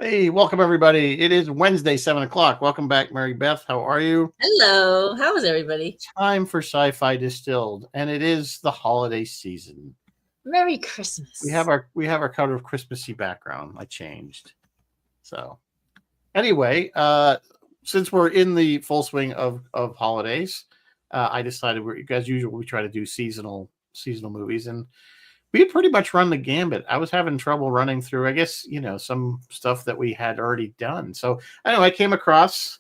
Hey, welcome everybody. It is Wednesday, 7:00. Welcome back, Mary Beth. How are you? Hello. How is everybody? Time for Sci-Fi Distilled, and it is the holiday season. Merry Christmas. We have our cover of Christmassy background. I changed. So anyway, since we're in the full swing of holidays, I decided as usual we try to do seasonal movies, and we had pretty much run the gambit. I was having trouble running through, I guess, some stuff that we had already done. So I know I came across,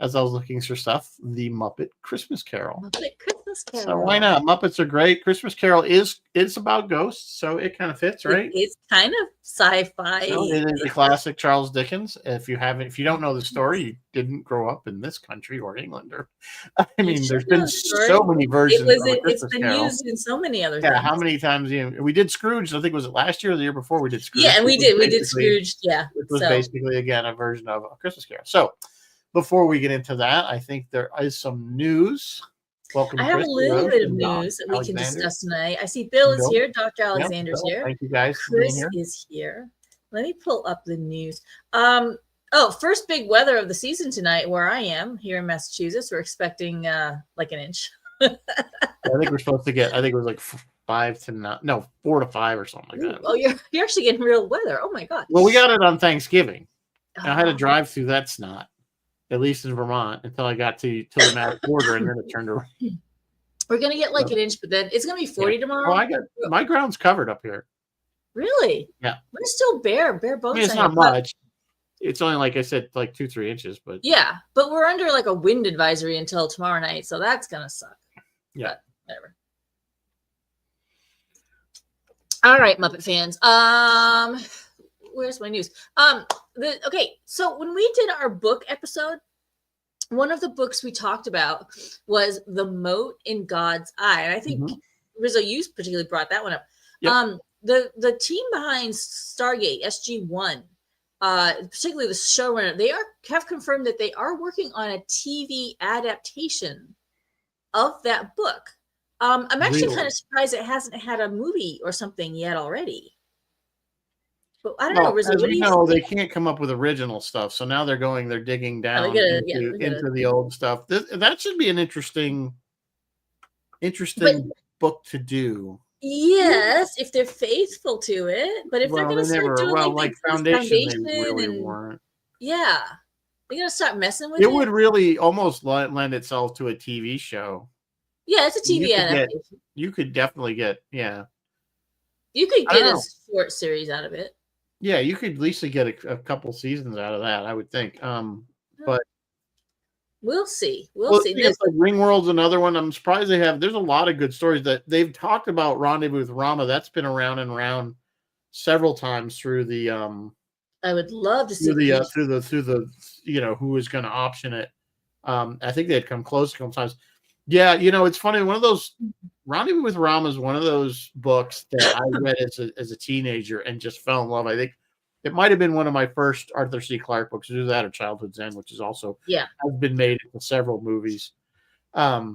as I was looking for stuff, the Muppet Christmas Carol. Muppet Christmas Carol. So why not? Muppets are great. Christmas Carol it's about ghosts, so it kind of fits, right? It's kind of sci-fi. So it is a classic Charles Dickens. If you don't know the story, you didn't grow up in this country or England, or I mean, there's been so many versions. It's been Carol. used in so many other things. things. How many times? We did Scrooge. I think was it last year or the year before? We did Scrooge. Yeah, and we did Scrooge. Yeah, which was basically again a version of a Christmas Carol. So before we get into that, I think there is some news. Welcome. I have a little bit of news that we can discuss tonight. I see Bill is here. Dr. Alexander's here. Thank you guys. Chris is here. Let me pull up the news. First big weather of the season tonight where I am here in Massachusetts. We're expecting like an inch. I think we're supposed to get, I think it was like 4 to 5 or something like that. Oh, you're actually getting real weather. Oh my God. Well, we got it on Thanksgiving. I had to drive through that snot. At least in Vermont, until I got to the Mass border, and then it turned around. We're gonna get like an inch, but then it's gonna be 40 tomorrow. Oh, my ground's covered up here. Really? Yeah. We're still bare bones. I mean, it's not much. It's only, like I said, like 2-3 inches, but yeah, but we're under like a wind advisory until tomorrow night, so that's gonna suck. Yeah. But whatever. All right, Muppet fans. Where's my news? So when we did our book episode, one of the books we talked about was The Moat in God's Eye. And I think Rizzo, you particularly brought that one up. Yep. The team behind Stargate SG-1, particularly the showrunner, have confirmed that they are working on a TV adaptation of that book. I'm actually kind of surprised it hasn't had a movie or something yet already. But I don't know. Rizzo, as we know, they can't come up with original stuff, so now they're digging down into the old stuff. That should be an interesting book to do. Yes, if they're faithful to it. But if they're going to start doing like Foundation, they really weren't. Yeah, they're going to start messing with it. It would really almost lend itself to a TV show. Yeah, it's a TV adaptation. You could definitely get You could get a short series out of it. Yeah, you could at least get a couple seasons out of that, I would think. But we'll see. We'll see. Like Ringworld's another one. I'm surprised there's a lot of good stories that they've talked about. Rendezvous with Rama, that's been around and around several times through the I would love to see through the who is going to option it. I think they'd come close a couple times. Yeah, it's funny. One of those Rendezvous with Rama is one of those books that I read as a teenager and just fell in love. I think it might have been one of my first Arthur C. Clarke books. Either that or Childhood's End, which is also has been made into several movies. But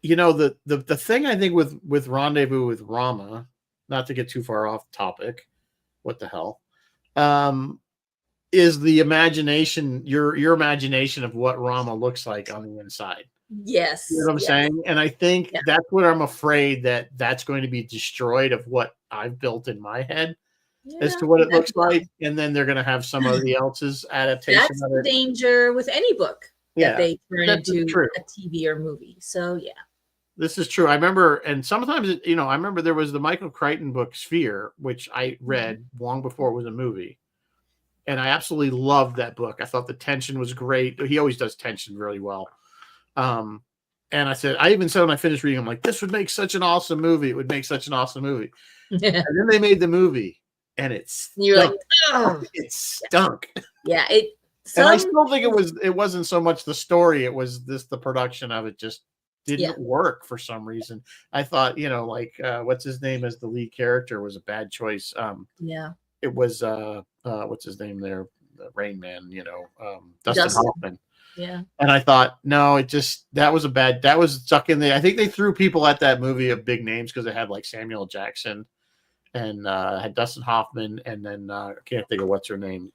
the thing I think with Rendezvous with Rama, not to get too far off topic, what the hell, is the imagination, your imagination of what Rama looks like on the inside. Yes. You know what I'm saying? And I think that's what I'm afraid that's going to be destroyed of what I've built in my head as to what it looks like. And then they're going to have somebody else's adaptation that's of it. The danger with any book that they turn into a TV or movie. So, This is true. I remember, and sometimes, I remember there was the Michael Crichton book Sphere, which I read long before it was a movie. And I absolutely loved that book. I thought the tension was great. He always does tension really well. And I even said when I finished reading, I'm like, this would make such an awesome movie. It would make such an awesome movie. And then they made the movie, and You're like, oh, it stunk. Yeah, and I still think it wasn't so much the story. It was the production of it just didn't work for some reason. I thought, what's his name as the lead character was a bad choice. It was what's his name there, the Rain Man, Dustin Hoffman. Yeah. And I thought, no, that was stuck in there. I think they threw people at that movie of big names because it had like Samuel Jackson and had Dustin Hoffman, and then I can't think of what's her name.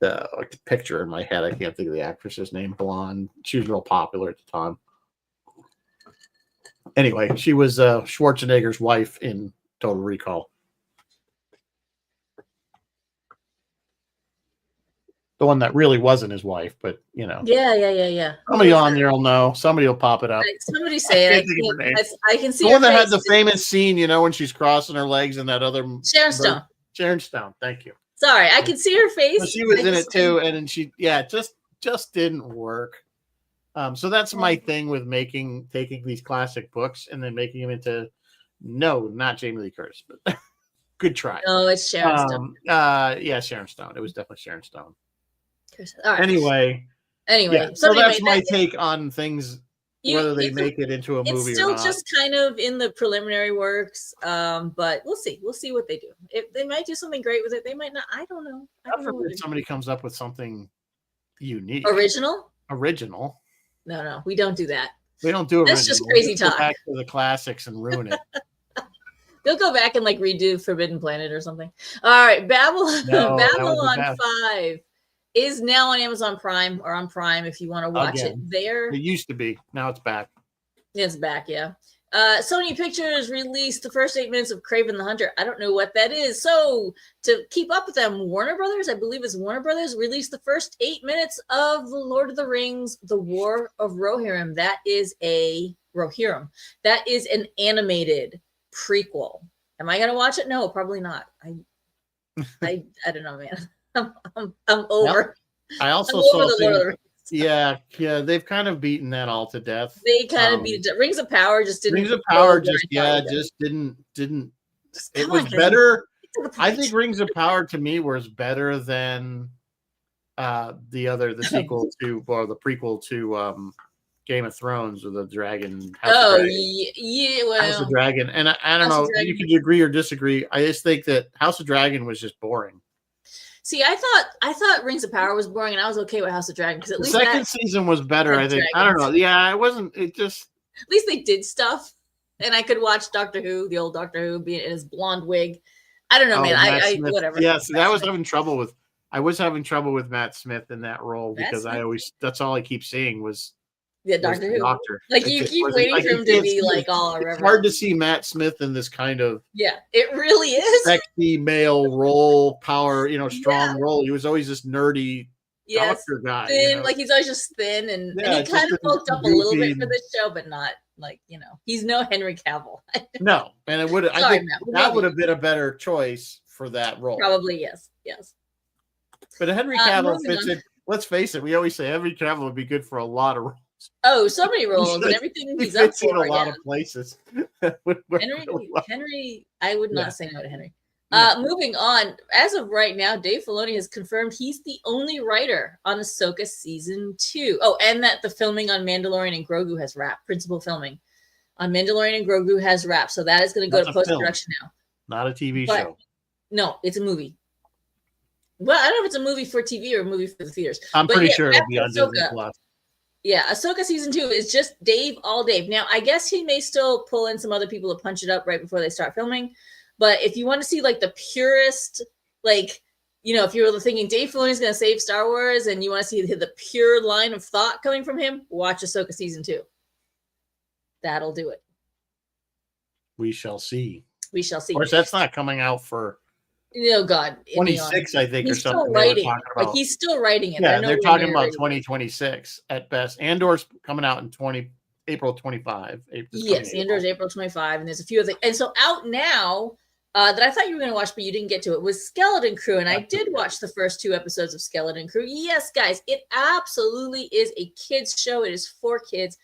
The picture in my head, I can't think of the actress's name. Blonde. She was real popular at the time. Anyway, she was Schwarzenegger's wife in Total Recall. The one that really wasn't his wife, but Yeah. Somebody on there will know. Somebody will pop it up. Somebody say it. I can see the one that had the face. famous scene, when she's crossing her legs and that other Sharon Stone. Sharon Stone. Thank you. Sorry, I can see her face. So she was in it too, and then she, just didn't work. So that's my thing with taking these classic books and then making them into, no, not Jamie Lee Curtis, but good try. No, it's Sharon Stone. Sharon Stone. It was definitely Sharon Stone. All right. Anyway, so that's my take on things, whether they make it into a movie or not. It's still just kind of in the preliminary works, but we'll see. We'll see what they do. If they might do something great with it, they might not. I don't know. Somebody comes up with something unique. Original? No, we don't do that. We don't do it. That's just crazy talk. Go back to the classics and ruin it. They'll go back and redo Forbidden Planet or something. All right, Babylon 5 is now on Amazon Prime or on Prime if you want to watch it there. It used to be. Now it's back. It's back, yeah. Sony Pictures released the first 8 minutes of Kraven the Hunter. I don't know what that is. So to keep up with them, Warner Brothers, I believe it's Warner Brothers, released the first 8 minutes of The Lord of the Rings, The War of Rohirrim. That is That is an animated prequel. Am I going to watch it? No, probably not. I don't know, man. I'm over. I also saw they've kind of beaten that all to death. They kind of beat it. Rings of Power just didn't. Rings of Power just didn't. It was better. I think Rings of Power to me was better than the sequel to or the prequel to Game of Thrones or the Dragon. House of Dragon. And I don't know. You can agree or disagree. I just think that House of Dragon was just boring. See, I thought Rings of Power was boring, and I was okay with House of Dragon because at least the second season was better. I think. Dragons. I don't know. Yeah, it wasn't. It just at least they did stuff, and I could watch Doctor Who, the old Doctor Who, being in his blonde wig. I don't know, man. I whatever. Yes, I was having trouble with Matt Smith in that role because that's all I keep seeing was. Yeah, Doctor Who. You keep waiting for him to be all irreverent. It's hard to see Matt Smith in this kind of it really is sexy male role, power, strong role. He was always this nerdy doctor guy. Thin, he's always just thin and he kind of bulked up a little bit for this show, but not he's no Henry Cavill. No, and it would I think that would have been a better choice for that role. Probably yes. But Henry Cavill fits in. Let's face it, we always say Henry Cavill would be good for a lot of roles. Oh, so many roles and everything he's up for. A lot of places. Henry, I would not say no to Henry. Moving on, as of right now, Dave Filoni has confirmed he's the only writer on Ahsoka season 2. Oh, and that the filming on Mandalorian and Grogu has wrapped. Principal filming on Mandalorian and Grogu has wrapped, so that is going to go to post-production now. Not a TV show. No, it's a movie. Well, I don't know if it's a movie for TV or a movie for the theaters. I'm pretty sure it'll be on Disney Plus. Yeah, Ahsoka season 2 is just Dave, all Dave. Now, I guess he may still pull in some other people to punch it up right before they start filming. But if you want to see the purest, if you're thinking Dave Filoni's going to save Star Wars and you want to see the pure line of thought coming from him, watch Ahsoka season 2. That'll do it. We shall see. We shall see. Of course, that's not coming out for. Oh God, 26, I think, he's or something. Still writing. He's still writing it. Yeah, they're talking about 2026 at best. Andor's coming out in April 25. Yes, Andor's April 25, and there's a few other. And so out now that I thought you were going to watch, but you didn't get to it, was Skeleton Crew, and I did watch the first 2 episodes of Skeleton Crew. Yes, guys, it absolutely is a kids show. It is for kids.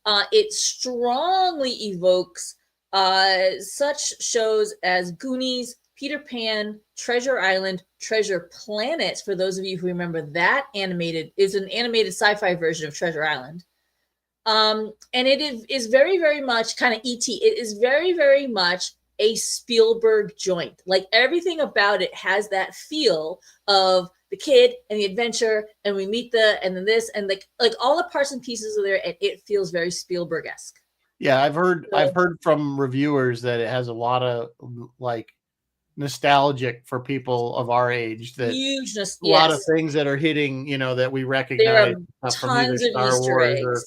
It strongly evokes such shows as Goonies, Peter Pan, Treasure Island, Treasure Planet. For those of you who remember that is an animated sci-fi version of Treasure Island. And it is very, very much kind of E.T. It is very, very much a Spielberg joint. Like everything about it has that feel of the kid and the adventure, and we meet and then this, and like all the parts and pieces are there, and it feels very Spielberg-esque. Yeah, I've heard from reviewers that it has a lot of like nostalgic for people of our age, that a lot of things that are hitting, that we recognize from either Star Wars or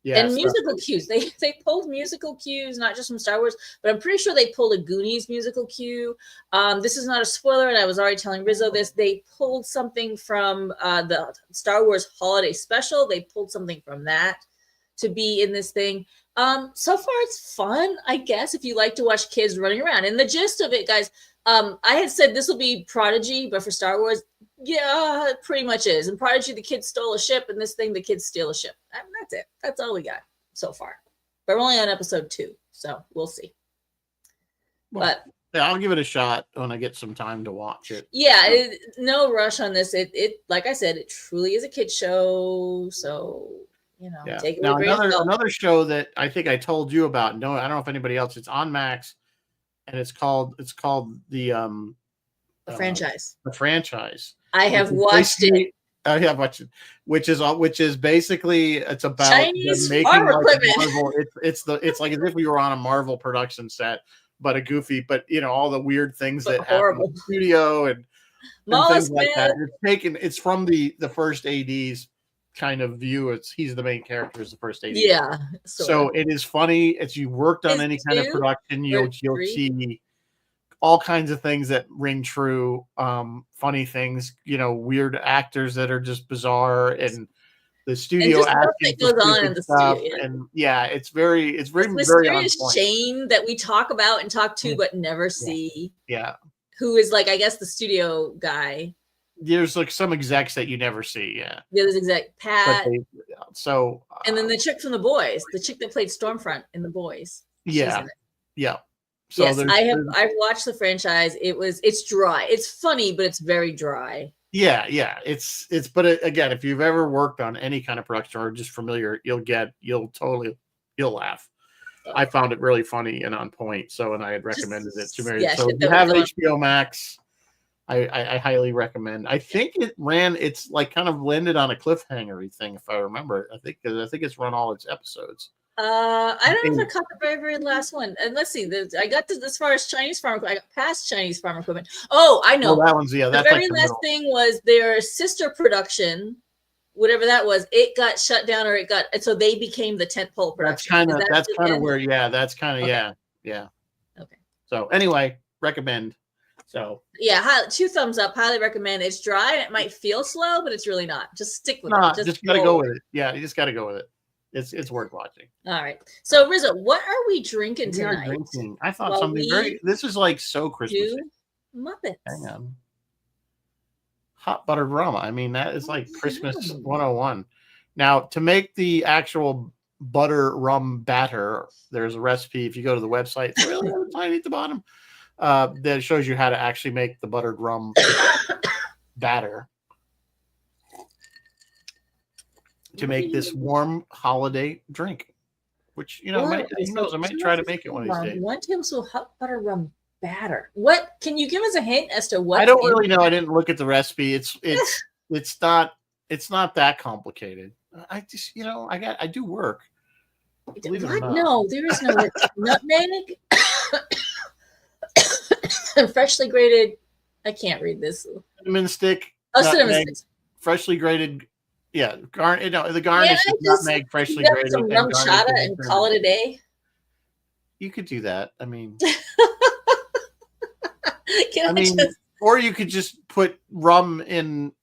and musical cues. They pulled musical cues, not just from Star Wars, but I'm pretty sure they pulled a Goonies musical cue. This is not a spoiler, and I was already telling Rizzo this. They pulled something from the Star Wars Holiday Special. They pulled something from that to be in this thing. So far, it's fun, I guess, if you like to watch kids running around. And the gist of it, guys, I had said this will be Prodigy, but for Star Wars, yeah, it pretty much is. In Prodigy, the kids stole a ship, and this thing, the kids steal a ship. And that's it. That's all we got so far. But we're only on episode 2, so we'll see. Well, yeah, I'll give it a shot when I get some time to watch it. Yeah, no rush on this. It like I said, it truly is a kid show. So take it now with another show that I think I told you about. No, I don't know if anybody else. It's on Max, and it's called the franchise. The franchise. I have watched it. I have watched it, which is basically it's about Chinese making farm like equipment. Marvel. It's like as if we were on a Marvel production set, but a goofy, but all the weird things that happen in the studio and things like that. It's from the first AD's kind of view. He's the main character as the first AD. Yeah. So it is funny. As you worked on any kind of production, you'll see all kinds of things that ring true, funny things, weird actors that are just bizarre, and the studio asking goes on in the stuff. studio. And it's very mysterious Shane that we talk about and talk to, but never see. Yeah. Who is like, I guess, the studio guy. There's like some execs that you never see. Yeah. Yeah, there's exec Pat. And then the chick from The Boys, the chick that played Stormfront in The Boys. Yeah. Yeah. So yes, I've watched the franchise. It's dry. It's funny, but it's very dry. Yeah. But again, if you've ever worked on any kind of production or just familiar, you'll laugh. I found it really funny and on point. and I had recommended it to Mary. So if you have HBO Max, I highly recommend. I think it's like kind of landed on a cliffhanger thing, if I remember. I think it's run all its episodes. I don't know if I caught the very, very last one. And let's see, I got to as far as Chinese farm. I got past Chinese farm equipment. Oh, I know. Well, that one's the very last thing was their sister production, whatever that was. It got shut down, and so they became the tentpole production. That's kind of where, yeah. Okay. So anyway, recommend. So yeah, 2 thumbs up. Highly recommend. It's dry and it might feel slow, but it's really not. Just stick with it. Just gotta go with it. Yeah, you just gotta go with it. It's worth watching. All right. So Rizzo, what are we drinking tonight? I thought something this is like so Christmassy. Muppets. Hang on. Hot buttered rum. I mean, that is like Christmas 101. Now, to make the actual butter rum batter, there's a recipe. If you go to the website, it's really tiny at the bottom. That shows you how to actually make the buttered rum batter to make this warm holiday drink, which I might try to make it one of these days. 1 tablespoon hot butter rum batter. What can you give us a hint as to what? I don't really know. I didn't look at the recipe. It's not that complicated. I just I do work. What? No, there is no nutmeg. Freshly grated. I can't read this. Cinnamon stick. Cinnamon stick. Freshly grated. Yeah, the garnish is nutmeg, freshly grated. Some rum chata and call it a day. You could do that. I mean, or you could just put rum in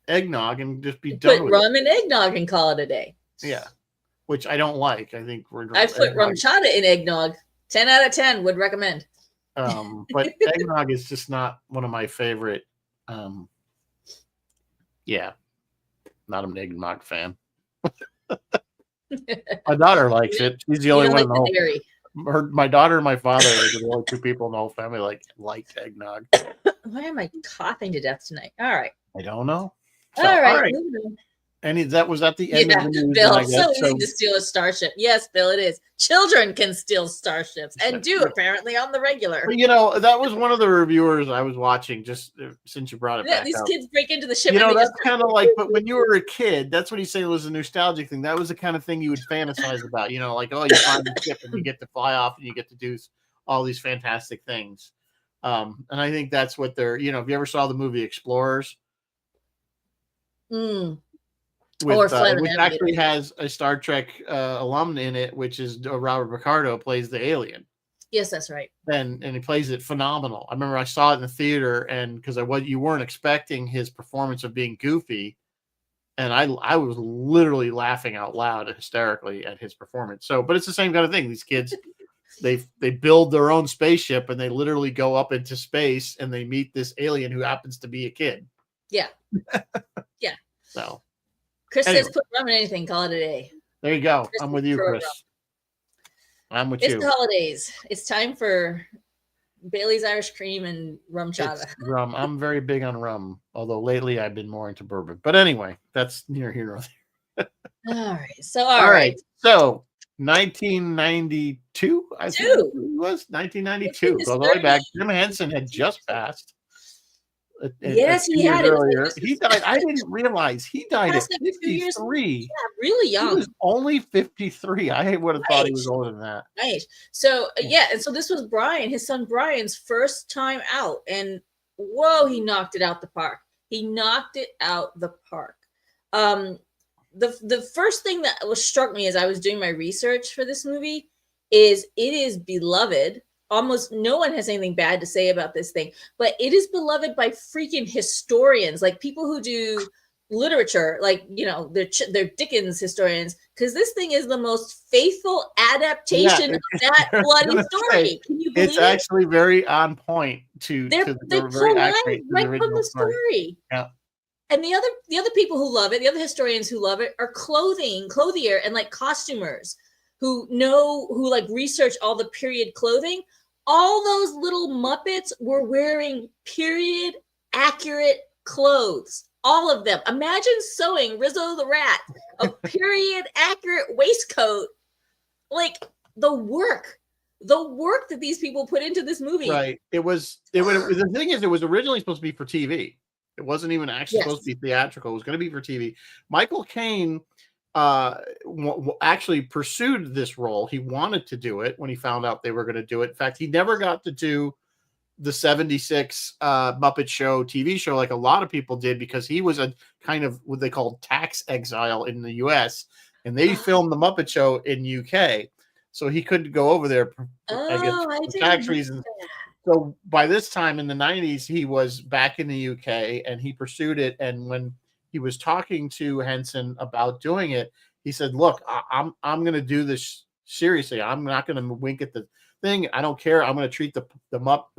eggnog and just be done with it. Put rum in eggnog and call it a day. Yeah. which I don't like. I think I put rum chata in eggnog. 10 out of 10 would recommend. But eggnog is just not one of my favorite. Yeah, not an eggnog fan. My daughter likes it. She's the only one in the whole. Dairy. My daughter and my father are the only two people in the whole family like eggnog. Why am I coughing to death tonight? All right. I don't know. So, all right. And was that the end of the news? Bill, it's so easy to steal a starship. Yes, Bill, it is. Children can steal starships and do apparently on the regular. But, that was one of the reviewers I was watching just since you brought it back these up. Kids break into the ship. That's kind of like, but when you were a kid, that's what he's saying was a nostalgic thing. That was the kind of thing you would fantasize about, like, oh, you find the ship and you get to fly off and you get to do all these fantastic things. And I think that's what they're, if you ever saw the movie Explorers. Which actually has a Star Trek alum in it, which is Robert Picardo plays the alien. Yes, that's right. And he plays it phenomenal. I remember I saw it in the theater, and because you weren't expecting his performance of being goofy, and I was literally laughing out loud hysterically at his performance. So, but it's the same kind of thing. These kids, they build their own spaceship, and they literally go up into space, and they meet this alien who happens to be a kid. Yeah. Yeah. So. Chris says put rum in anything, call it a day. There you go. I'm with you, Chris. I'm with you. It's the holidays. It's time for Bailey's Irish Cream and rum chata. Rum. I'm very big on rum, although lately I've been more into bourbon. But anyway, that's near here or there. All right. So, all right. So, 1992, I think it was 1992. Go all the way back. Jim Henson had just passed. Yes, he had earlier. He died. I didn't realize he died at 53. Yeah, really young. He was only 53. I would have thought he was older than that. Right. So and so this was Brian, his son Brian's first time out, and whoa, he knocked it out the park. He knocked it out the park. The first thing that struck me as I was doing my research for this movie is it is beloved. Almost no one has anything bad to say about this thing, but it is beloved by freaking historians, like people who do literature, like, they're Dickens historians, because this thing is the most faithful adaptation of that bloody story. Can you believe it's actually very on point to they very accurate right from the story. Yeah. And the other people who love it, the other historians who love it, are clothier and like costumers who research all the period clothing. All those little Muppets were wearing period accurate clothes. All of them. Imagine sewing Rizzo the Rat a period accurate waistcoat. Like the work that these people put into this movie. Right. The thing is, it was originally supposed to be for TV. It wasn't even actually supposed to be theatrical. It was going to be for TV. Michael Caine actually pursued this role. He wanted to do it when he found out they were going to do it. In fact, he never got to do the 76 Muppet Show TV show like a lot of people did, because he was a kind of what they called tax exile in the US, and they filmed the Muppet Show in UK, so he couldn't go over there I guess for tax reasons. So by this time in the 90s, he was back in the UK and he pursued it. And when he was talking to Henson about doing it, he said, "Look, I'm going to do this seriously. I'm not going to wink at the thing. I don't care. I'm going to treat the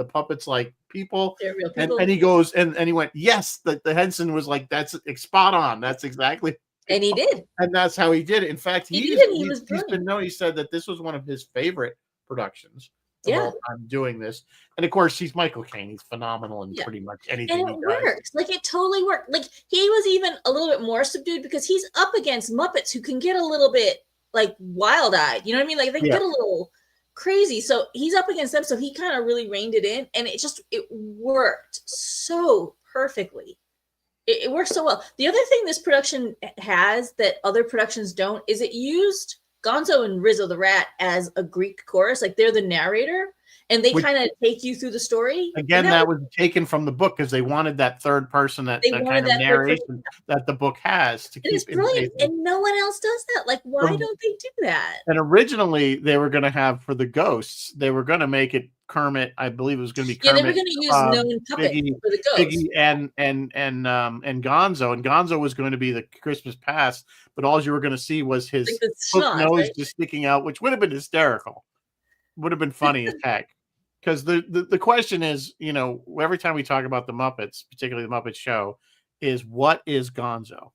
puppets like people." They're real people. And he goes and he went, "Yes." The Henson was like, "That's spot on. That's exactly." And he did. And that's how he did it. In fact, he said that this was one of his favorite productions. Yeah, I'm doing this, and of course he's Michael Caine. He's phenomenal in pretty much anything. And it works. Like it totally worked. Like he was even a little bit more subdued because he's up against Muppets who can get a little bit like wild-eyed. You know what I mean? Like they get a little crazy. So he's up against them. So he kind of really reined it in, and it worked so perfectly. It works so well. The other thing this production has that other productions don't is it used Gonzo and Rizzo the Rat as a Greek chorus. Like they're the narrator. and they Which, kind of take you through the story. again, that was taken from the book because they wanted that third person, that They kind wanted of that third person. narration that the book has to It is keep in brilliant, faith. and no one else does that. Like, why So- don't they do that? And originally, they were going to have, for the ghosts, they were going to make it Kermit. I believe it was going to be Yeah, Kermit. they were going to use known puppet for the ghost. Piggy and Gonzo, and Gonzo was going to be the Christmas past, but all you were going to see was his Like the hook schnoz, nose right? just sticking out, which would have been hysterical. Would have been funny as heck. Because the question is, you know, every time we talk about the Muppets, particularly the Muppet Show, is what is Gonzo?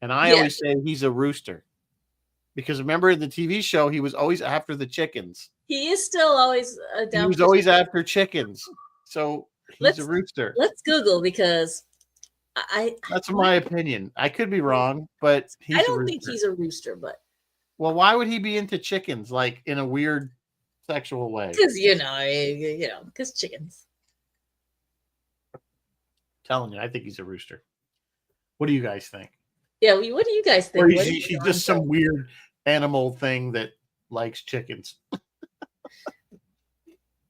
And I always say he's a rooster. Because remember in the TV show, he was always after the chickens. He is still always down. He was always after chickens. So he's a rooster. Let's Google, because that's my opinion. I could be wrong, but I don't think he's a rooster. But well, why would he be into chickens, like in a weird sexual way? Because because chickens. I'm telling you, I think he's a rooster. What do you guys think? Yeah, what do you guys think? Or he's just some weird animal thing that likes chickens.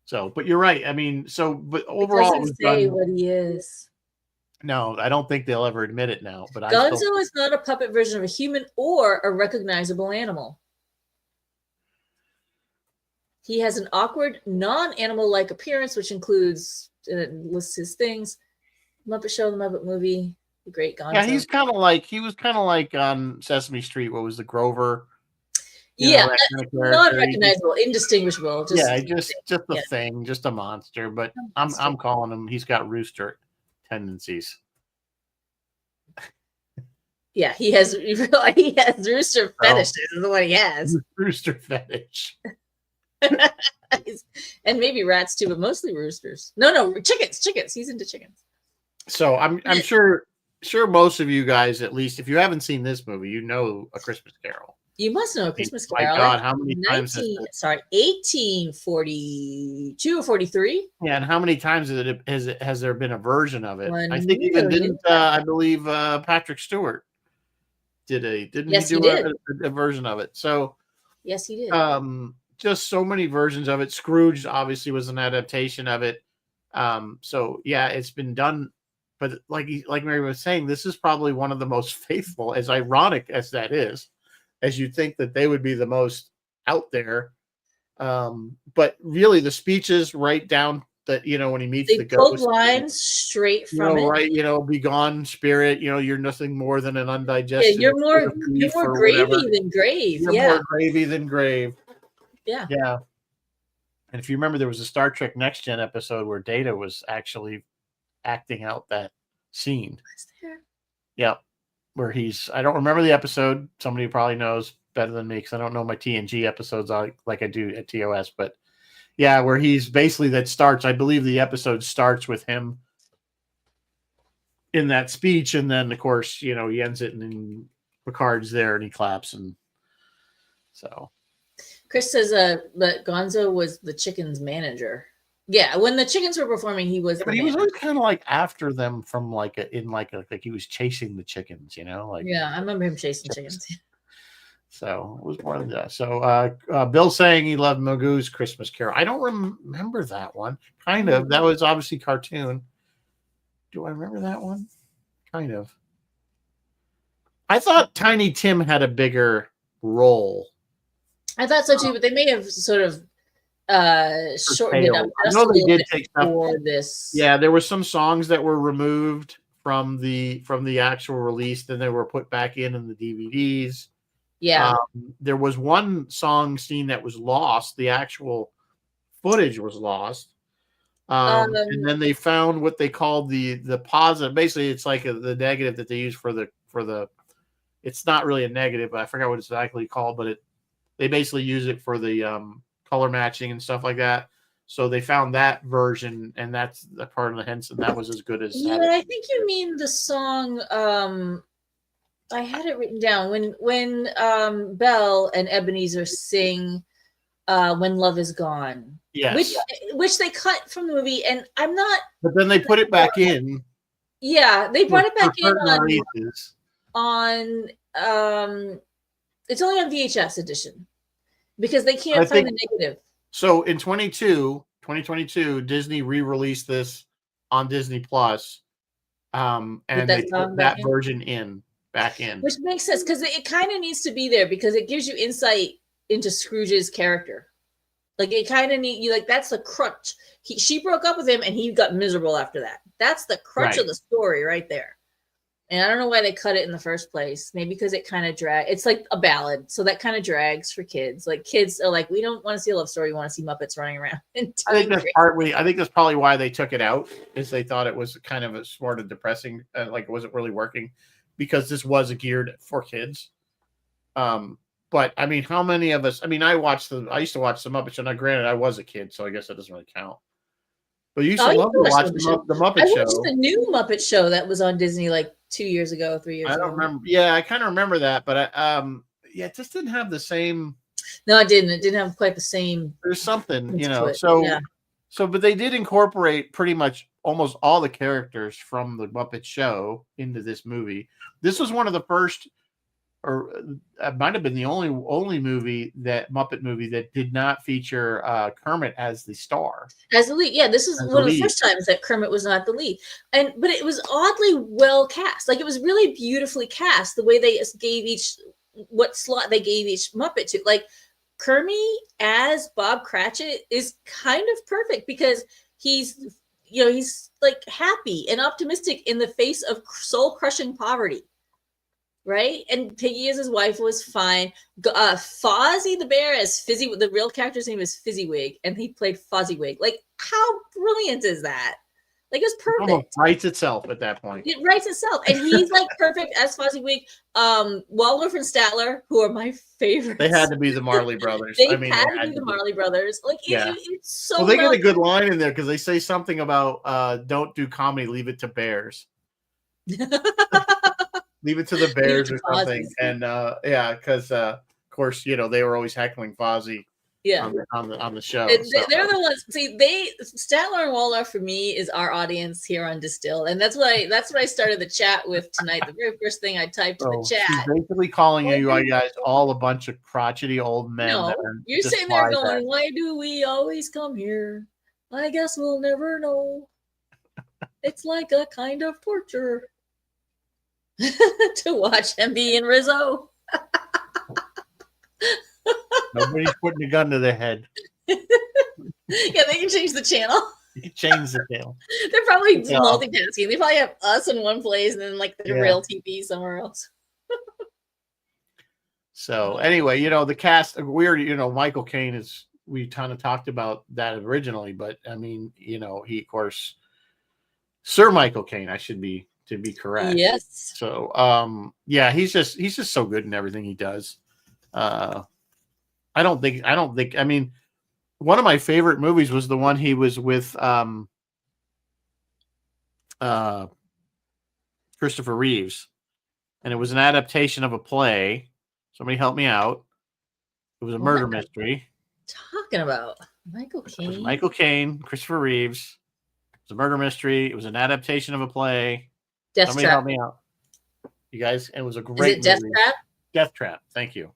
So, but you're right. I mean, but overall, it doesn't say what he is. No, I don't think they'll ever admit it now. But Gonzo is not a puppet version of a human or a recognizable animal. He has an awkward, non-animal-like appearance, which includes, lists his things: Muppet Show, the Muppet Movie, The Great Gonzo. Yeah, he was kind of like on Sesame Street. What was the Grover? Non-recognizable, indistinguishable. Just a thing, just a monster. But I'm calling him. He's got rooster tendencies. Yeah, he has rooster fetishes. Is the one he has. Rooster fetish. And maybe rats too, but mostly roosters. No, chickens. He's into chickens. So I'm sure most of you guys, at least if you haven't seen this movie, you know A Christmas Carol. You must know A Christmas Carol. My God, how many times? 1842 or 43. Yeah, and how many times has there been a version of it? 1 I think even didn't I believe Patrick Stewart didn't he do a version of it? So yes, he did. Just so many versions of it. Scrooge obviously was an adaptation of it. So yeah, it's been done. But like Mary was saying, this is probably one of the most faithful, as ironic as that is, as you'd think that they would be the most out there. But really the speeches right down that, when he meets the ghost. They pulled lines straight from it. Right, be gone, spirit, you're nothing more than an undigested. Yeah, you're more gravy than grave. You're more gravy than grave. Yeah. Yeah. And if you remember, there was a Star Trek Next Gen episode where Data was actually acting out that scene. Was there? Yeah. Where I don't remember the episode. Somebody probably knows better than me because I don't know my TNG episodes like I do at TOS. But yeah, where he's basically I believe the episode starts with him in that speech. And then, of course, he ends it and then Picard's there and he claps. And so. Chris says that Gonzo was the chickens' manager. Yeah, when the chickens were performing, he was. Yeah, but he was always kind of like after them from like he was chasing the chickens, like. Yeah, I remember him chasing chickens. So it was more than that. So Bill saying he loved Magoo's Christmas Carol. I don't remember that one. Kind of. That was obviously cartoon. Do I remember that one? Kind of. I thought Tiny Tim had a bigger role. I thought so too, but they may have sort of shortened it up just a little bit take for this. Yeah, there were some songs that were removed from the actual release, then they were put back in the DVDs. Yeah, there was one song scene that was lost. The actual footage was lost, and then they found what they called the positive. Basically, it's like the negative that they use for the. It's not really a negative, but I forgot what it's exactly called, but they basically use it for the color matching and stuff like that. So they found that version, and that's the part of the hints, and that was as good as. Yeah, I think you mean the song. I had it written down when Belle and Ebenezer sing "When Love Is Gone." Yes, which they cut from the movie, and I'm not. But then they put it back in. Yeah, they brought it back in on it's only on VHS edition because they can't find the negative. So in 22, 2022, Disney re-released this on Disney Plus, and they put that version back in, which makes sense because it kind of needs to be there because it gives you insight into Scrooge's character. Like it kind of need you like that's the crutch. She broke up with him and he got miserable after that. That's the crutch of the story right there. And I don't know why they cut it in the first place. Maybe because it kind of drags. It's like a ballad, so that kind of drags for kids. Like kids are like, we don't want to see a love story. We want to see Muppets running around. I think that's probably why they took it out. Is they thought it was kind of a sort of depressing, like it wasn't really working, because this was geared for kids. But I mean, how many of us? I mean, I used to watch the Muppet Show. Now, granted, I was a kid, so I guess that doesn't really count. But you used to love to watch the Muppet Show. I watched the new Muppet Show that was on Disney like 2 years ago, 3 years ago. I don't remember. Yeah, I kind of remember that, but it just didn't have the same. No, it didn't. It didn't have quite the same. There's something, but they did incorporate pretty much almost all the characters from the Muppet Show into this movie. This was one of the first, or it might have been the only Muppet movie that did not feature Kermit as the star, as the lead. Yeah, this is one of the first times that Kermit was not the lead, but it was oddly well cast. Like it was really beautifully cast. The way they gave what slot they gave each Muppet to. Like Kermit as Bob Cratchit is kind of perfect because he's like happy and optimistic in the face of soul crushing poverty. Right, and Piggy as his wife was fine. Fozzie the bear as Fizzy, the real character's name is Fizzywig, and he played Fozziewig. Like, how brilliant is that? Like, it was perfect. It almost writes itself at that point. It writes itself, and he's like perfect as Fozziewig. Waldorf and Statler, who are my favorites. They had to be the Marley Brothers. They had to be the Marley Brothers. Like, it's so. Well, they get a good line in there because they say something about don't do comedy, leave it to bears. Leave it to the bears or something. And because of course, they were always heckling Fozzie on the show. They're the ones. See, Statler and Waldorf for me is our audience here on Distill, and that's what I started the chat with tonight. The very first thing I typed in the chat. She's basically calling you guys all a bunch of crotchety old men. No, you're sitting there going, "Why do we always come here? I guess we'll never know. It's like a kind of torture." To watch him be in Rizzo. Nobody's putting a gun to their head. Yeah, they can change the channel. You can change the channel. They're probably multitasking. They probably have us in one place and then like the real TV somewhere else. So anyway, the cast Michael Caine is. We kind of talked about that originally, but I mean, he of course, Sir Michael Caine. To be correct. Yes. So, he's just so good in everything he does. I mean, one of my favorite movies was the one he was with Christopher Reeves, and it was an adaptation of a play. Somebody help me out. It was a murder mystery. Talking about Michael Caine. It was Michael Caine, Christopher Reeves. It was a murder mystery. It was an adaptation of a play. Somebody help me out. You guys, it was a great movie. Death Trap? Death Trap. Thank you.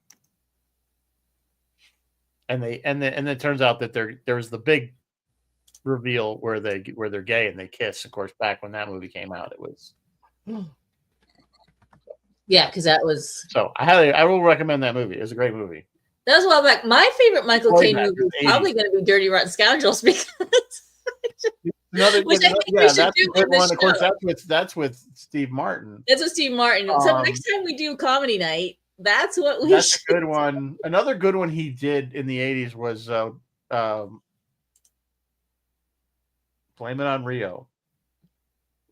And it turns out that there was the big reveal where they're gay and they kiss. Of course, back when that movie came out, it was. Yeah, because that was. So I will recommend that movie. It was a great movie. That was a while back. My favorite Michael Caine movie is probably going to be Dirty Rotten Scoundrels because. Which I think we should do in the show. Of course, that's with Steve Martin. That's with Steve Martin. So next time we do comedy night, that's what we. That's a good one. Another good one he did in the '80s was "Blame It on Rio,"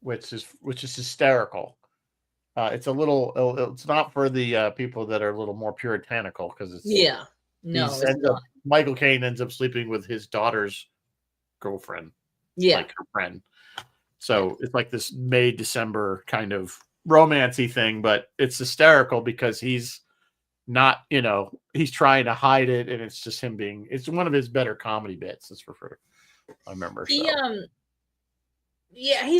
which is hysterical. It's a little. It's not for the people that are a little more puritanical because it's Michael Caine ends up sleeping with his daughter's girlfriend. Yeah, like her friend. So it's like this May December kind of romancy thing, but it's hysterical because he's not, he's trying to hide it, and it's just him being. It's one of his better comedy bits. That's for sure. I remember. He's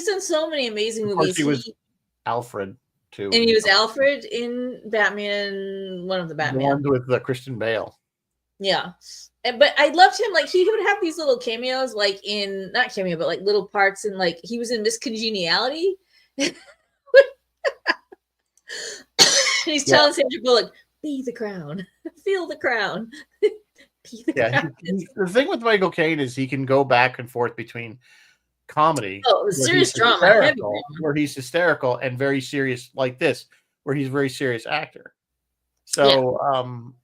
done so many amazing movies. He was Alfred too, and he was Alfred in Batman. One of the Batman ones with Christian Bale. Yeah. But I loved him. Like, he would have these little cameos, like in, not cameo, but like little parts. And like, he was in Miss Congeniality. He's Yeah, telling Sandra Bullock, be the crown, feel the crown, be the yeah. crown. The thing with Michael Caine is he can go back and forth between comedy, Oh, serious drama, heavy drama. where he's hysterical, and very serious, like this, where he's a very serious actor. Yeah. So,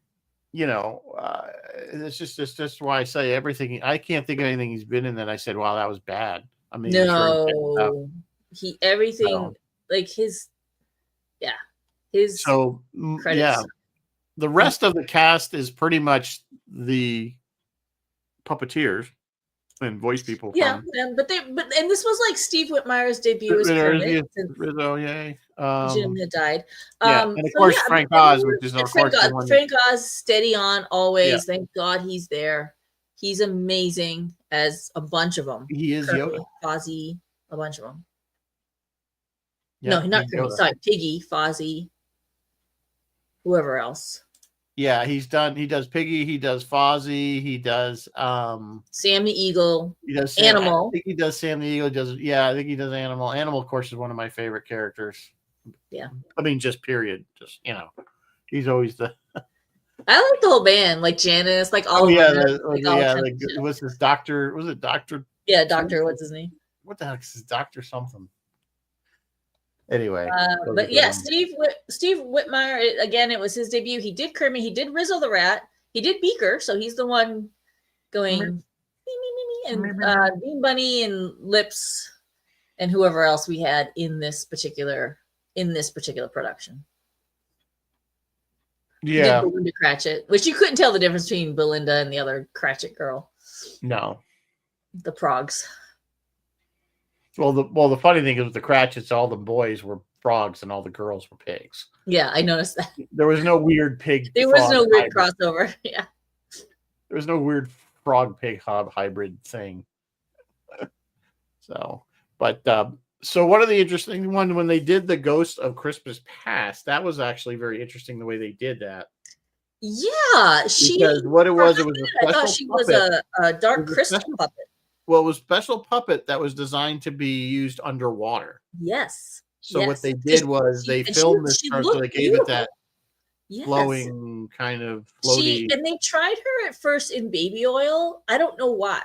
it's just why I say everything. I can't think of anything he's been in that I said, "Wow, that was bad." I mean, I'm sure No, everything, like his so credits. yeah. The rest of the cast is pretty much the puppeteers and voice people. Yeah, but this was like Steve Whitmire's debut as Kermit. Rizzo, yay. Jim had died. Yeah, and of course Frank Oz, which is of course the one. Frank Oz, steady on always. Yeah. Thank God he's there. He's amazing as a bunch of them. He is Kermit, Yoda. Fozzie, a bunch of them. Yeah, no, not Kermit. Sorry, Piggy, Fozzie, whoever else. Yeah, he does Piggy, he does Fozzie, he does Sam the Eagle. He does Animal. I think he does Sam the Eagle. I think he does Animal. Animal, of course, is one of my favorite characters. Yeah. I mean, just period. Just he's always the. I like the whole band, like Janice, like all. What's his doctor? Was it Doctor? Yeah, Doctor. What's his name? What the heck is his Doctor something? Anyway, but yeah, Steve Whitmire, again, it was his debut. He did Kermit, he did Rizzo the Rat, he did Beaker, so he's the one going me, and Bean Bunny and Lips and whoever else we had in this particular production. Yeah, Belinda Cratchit, which you couldn't tell the difference between Belinda and the other Cratchit girl. No, the Progs. Well, the funny thing is with the Cratchits, all the boys were frogs and all the girls were pigs. Yeah, I noticed that. There was no weird pig. There was no weird crossover. Yeah. There was no weird frog pig hybrid thing. So one of the interesting one when they did the Ghost of Christmas Past, that was actually very interesting the way they did that. Yeah, because what it was a special I thought she puppet. Was a dark crystal puppet. Well, it was a special puppet that was designed to be used underwater. Yes. So what they did was they filmed this part, so they gave it that flowing kind of floaty. And they tried her at first in baby oil. I don't know why,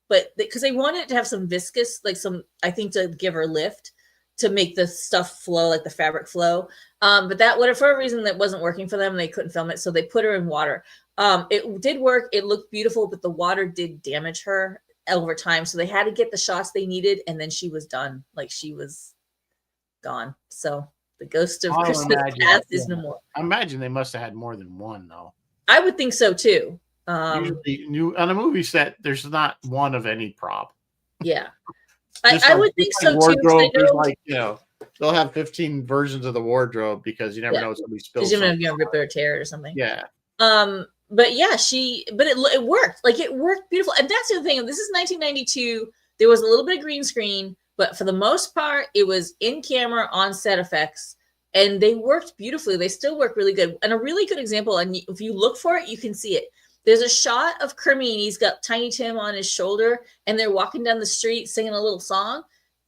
but because they wanted it to have some viscous, like I think to give her lift to make the stuff flow, like the fabric flow. But for a reason that wasn't working for them, they couldn't film it, so they put her in water. It did work. It looked beautiful, but the water did damage her over time, so they had to get the shots they needed, and then she was done. Like, she was gone. So the Ghost of Christmas Past is no more. I imagine they must have had more than one, though. I would think so too. Usually, on a movie set, there's not one of any prop. Yeah, I would think so wardrobe, too. They'll have 15 versions of the wardrobe because you never know what somebody spills. You're gonna rip it or tear it or something. Yeah. But yeah, it worked. Like, it worked beautiful. And that's the other thing. This is 1992. There was a little bit of green screen, but for the most part, it was in camera on set effects, and they worked beautifully. They still work really good. And a really good example, and if you look for it, you can see it. There's a shot of Kermit. He's got Tiny Tim on his shoulder, and they're walking down the street singing a little song.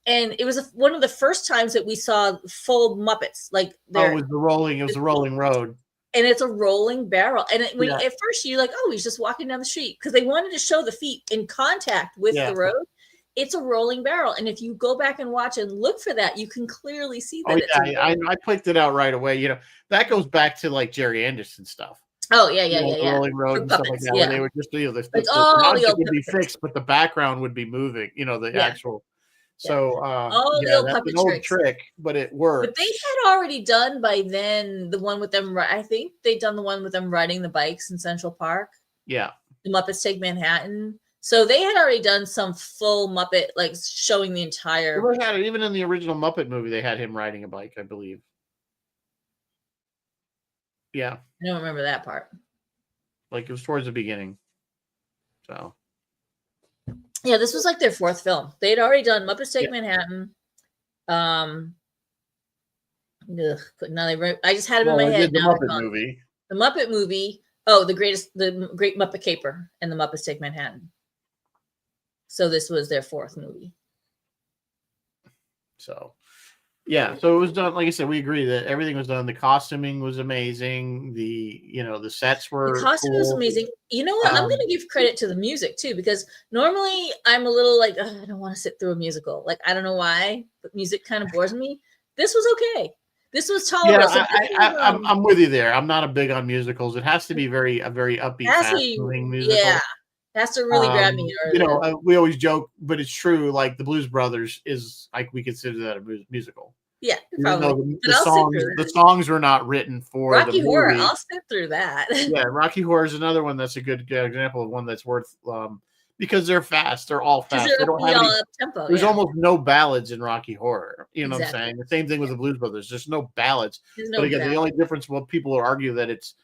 And it was one of the first times that we saw full Muppets. Like, it was the rolling road. And it's a rolling barrel. And at first you're like, oh, he's just walking down the street, because they wanted to show the feet in contact with the road. It's a rolling barrel. And if you go back and watch and look for that, you can clearly see that. I picked it out right away. That goes back to like Jerry Anderson stuff. Oh, yeah. Rolling road and stuff like that. Where they would just the object would be fixed, but the background would be moving, the actual. So that's an old trick, but it works. But they had already done by then the one with them. I think they'd done the one with them riding the bikes in Central Park. Yeah, the Muppets Take Manhattan. So they had already done some full Muppet, like showing the entire. Even in the original Muppet movie, they had him riding a bike, I believe. Yeah, I don't remember that part. Like, it was towards the beginning. So. Yeah, this was like their fourth film. They'd already done Muppets Take Manhattan. I just had it in my head. The Muppet movie. The Muppet movie. Oh, the Great Muppet Caper and the Muppets Take Manhattan. So this was their fourth movie. So, yeah, so it was done. Like I said, we agree that everything was done. The costuming was amazing. The sets The were costume was cool. amazing. You know what? I'm going to give credit to the music too, because normally I'm a little like, I don't want to sit through a musical. Like, I don't know why, but music kind of bores me. This was okay. This was tolerable. Yeah, So I'm with you there. I'm not a big on musicals. It has to be a very upbeat, fast moving musical. yeah, it has to really grab me. We always joke, but it's true. Like the Blues Brothers is like we consider that a musical. Yeah, Even probably. though But I'll sit through the that. songs were not written for Rocky the Horror, movie. I'll sit through that. Yeah, Rocky Horror is another one that's a good example of one that's worth because they're fast. They're all fast. They don't have any. Up tempo. There's Yeah. almost no ballads in Rocky Horror. You know Exactly. what I'm saying? The same thing with the Blues Brothers. There's no ballads. No but again, ballad. the only difference, what people will argue that is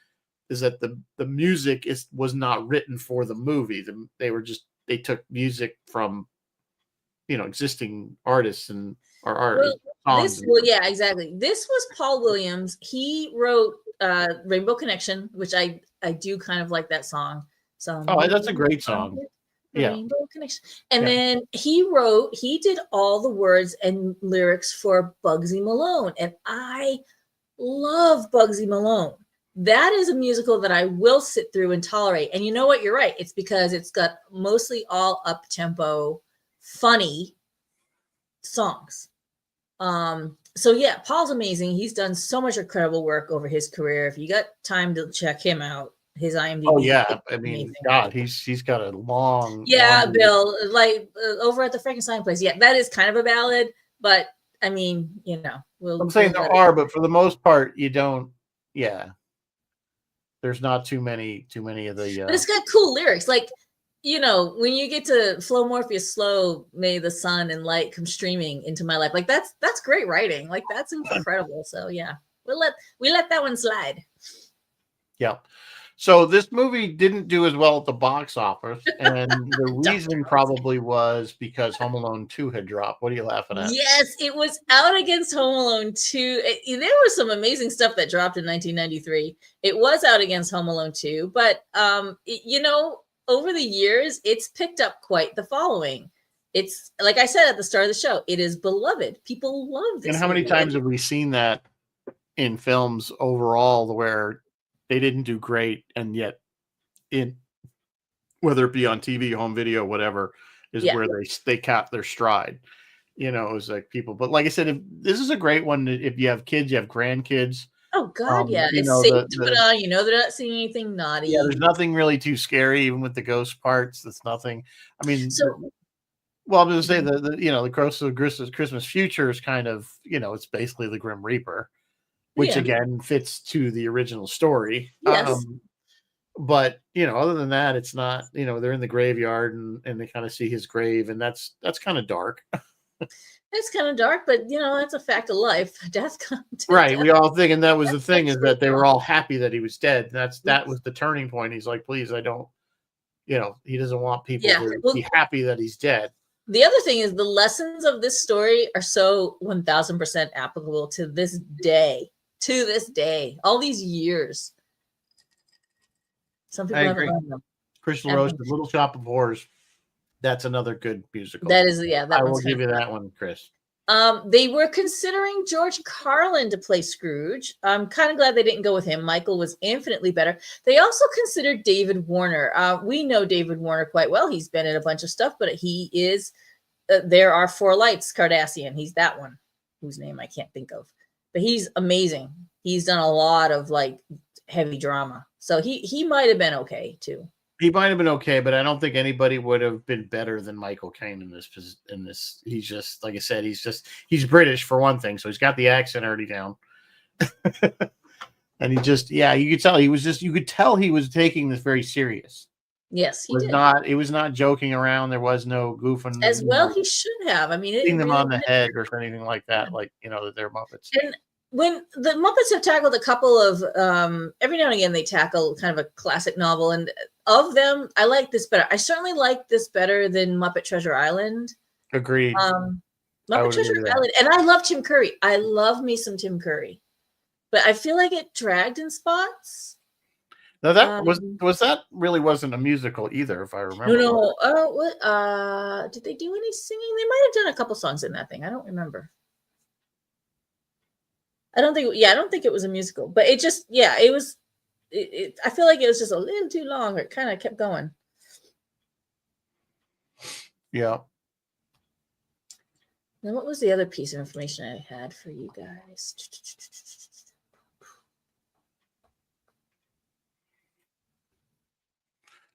that the music was not written for the movie. They took music from existing artists and songs. Yeah, exactly. This was Paul Williams. He wrote Rainbow Connection, which I do kind of like that song. So that's a great song. Yeah. Rainbow Connection. And then he did all the words and lyrics for Bugsy Malone. And I love Bugsy Malone. That is a musical that I will sit through and tolerate. And you know what? You're right. It's because it's got mostly all up-tempo, funny songs. So yeah, Paul's amazing. He's done so much incredible work over his career. If you got time to check him out, his IMDb. Oh yeah, I mean, amazing. God, he's got a long. Yeah, long Bill, like over at the Frankenstein place. Yeah, that is kind of a ballad, but I mean, I'm saying there are, but for the most part, you don't. Yeah, there's not too many of the. But it's got cool lyrics, like. When you get to Flow Morpheus slow, may the sun and light come streaming into my life. Like that's great writing. Like that's incredible. So yeah, we let that one slide. Yeah. So this movie didn't do as well at the box office, and the reason probably was because Home Alone 2 had dropped. What are you laughing at? Yes, it was out against Home Alone 2. There was some amazing stuff that dropped in 1993. It was out against Home Alone 2, but over the years, it's picked up quite the following. It's like I said at the start of the show, it is beloved. People love this. And how many times have we seen that in films overall where they didn't do great, and yet whether it be on TV, home video, whatever, is where they cap their stride. It was like people. But like I said, this is a great one. If you have kids, you have grandkids. Oh God, yeah, it's safe to put on. They're not seeing anything naughty. Yeah, there's nothing really too scary, even with the ghost parts. That's nothing. I mean, I'm going to say the Christmas Future is kind of it's basically the Grim Reaper, which again fits to the original story. Yes. But other than that, it's not. They're in the graveyard and they kind of see his grave, and that's kind of dark. It's kind of dark, but that's a fact of life. Death comes. Right. We all think, and that was the thing, is that they were all happy that he was dead. That was the turning point. He's like, please, I don't. He doesn't want people to be happy that he's dead. The other thing is the lessons of this story are so 1000% applicable to this day. To this day, all these years. Some people haven't learned them. Crystal Rose, The Little Shop of Horrors. That's another good musical. That is, I will give you that one, Chris. They were considering George Carlin to play Scrooge. I'm kind of glad they didn't go with him. Michael was infinitely better. They also considered David Warner. We know David Warner quite well. He's been in a bunch of stuff, but he is, There Are Four Lights, Cardassian. He's that one, whose name I can't think of. But he's amazing. He's done a lot of like heavy drama. So he might have been okay too. He might have been okay, but I don't think anybody would have been better than Michael Caine in this. He's just, like I said, he's British for one thing, so he's got the accent already down. And you could tell he was taking this very serious. Yes, he did. It was not joking around. There was no goofing. As well, he should have. I mean, hitting them on the head or anything like that, like that they're Muppets. And when the Muppets have tackled a couple of every now and again they tackle kind of a classic novel, and of them I like this better. I certainly like this better than Muppet Treasure Island. Agreed. Muppet Treasure Island, and I love Tim Curry. I love me some Tim Curry, but I feel like it dragged in spots. Now that Um, was that really wasn't a musical either, if I no, remember. no. What? Did they do any singing? They might have done a couple songs in that thing. I don't remember. I don't think. Yeah, I don't think it was a musical. But it just. Yeah, it was. I feel like it was just a little too long. It kind of kept going. Yeah. Now, what was the other piece of information I had for you guys?